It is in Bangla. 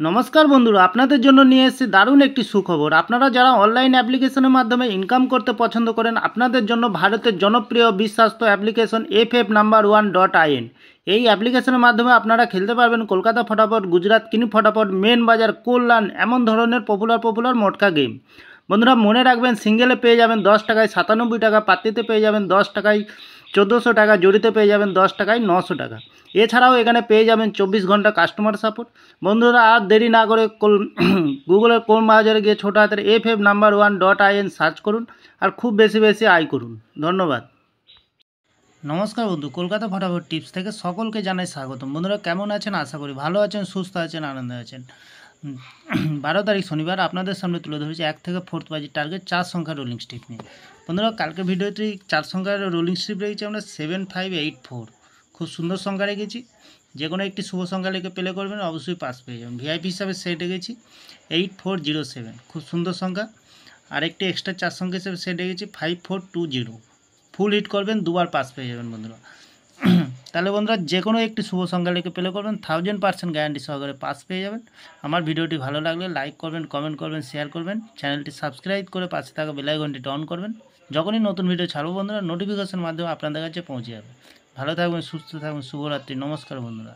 নমস্কার বন্ধুরা, আপনাদের জন্য নিয়ে এসেছি দারুণ একটি সুখবর। আপনারা যারা অনলাইন অ্যাপ্লিকেশনের মাধ্যমে ইনকাম করতে পছন্দ করেন, আপনাদের জন্য ভারতের জনপ্রিয় বিশ্বাস্ত অ্যাপ্লিকেশন FF No.1.in। এই অ্যাপ্লিকেশনের মাধ্যমে আপনারা খেলতে পারবেন কলকাতা ফটাফট, গুজরাট কিনি ফটাফট, মেন বাজার, কল্যাণ, এমন ধরনের পপুলার মটকা গেম। বন্ধুরা মনে রাখবেন, সিঙ্গেলে পেয়ে যাবেন 10 টাকায় 97 টাকা, পাত্তিতে পেয়ে যাবেন 10 টাকায় 1400 টাকা, জড়িতে পেয়ে যাবেন 10 টাকায় 900 টাকা। এছাড়াও এখানে পেয়ে যাবেন 24 ঘন্টা কাস্টমার সাপোর্ট। বন্ধুরা আর দেরি না করে গুগলের কোন বাজারে গিয়ে ছোটো হাতের FF No.1.in সার্চ করুন আর খুব বেশি আয় করুন। ধন্যবাদ। নমস্কার বন্ধু, কলকাতা ফটাফট টিপস থেকে সকলকে জানাই স্বাগতম। বন্ধুরা কেমন আছেন? আশা করি ভালো আছেন, সুস্থ আছেন, আনন্দে আছেন। 12 তারিখ শনিবার আপনাদের সামনে তুলে ধরেছি 1 থেকে 4 বাজির টার্গেট 4 সংখ্যার রোলিং স্ট্রিপ নিয়ে। বন্ধুরা কালকে ভিডিওতে 4 সংখ্যার রোলিং স্ট্রিপ রেখেছি আমরা 7584। খুব সুন্দর সংখ্যা রেখেছি, যে কোনো একটি শুভ সংখ্যা লিখে প্লে করবেন, অবশ্যই পাস পেয়ে যাবেন। ভিআইপি হিসাবে সেট রেখেছি 8407, খুব সুন্দর সংখ্যা। আর একটি এক্সট্রা 4 সংখ্যা হিসাবে সেট রেখেছি 5420। ফুল হিট করবেন, দুবার পাস পেয়ে যাবেন বন্ধুরা। তাহলে বন্ধুরা যে কোনো একটি শুভ সংখ্যা লিখে প্লে করবেন, 1000% গ্যারান্টি সহকারে পাস পেয়ে যাবেন। আমার ভিডিওটি ভালো লাগলে লাইক করবেন, কমেন্ট করবেন, শেয়ার করবেন, চ্যানেলটি সাবস্ক্রাইব করে পাশে থাকা বেল আইকনটি অন করবেন। যখনই নতুন ভিডিও ছাড়বো বন্ধুরা, নোটিফিকেশন মাধ্যমে আপনাদের কাছে পৌঁছে যাবে। ভালো থাকবেন, সুস্থ থাকবেন, শুভরাত্রি। নমস্কার বন্ধুরা।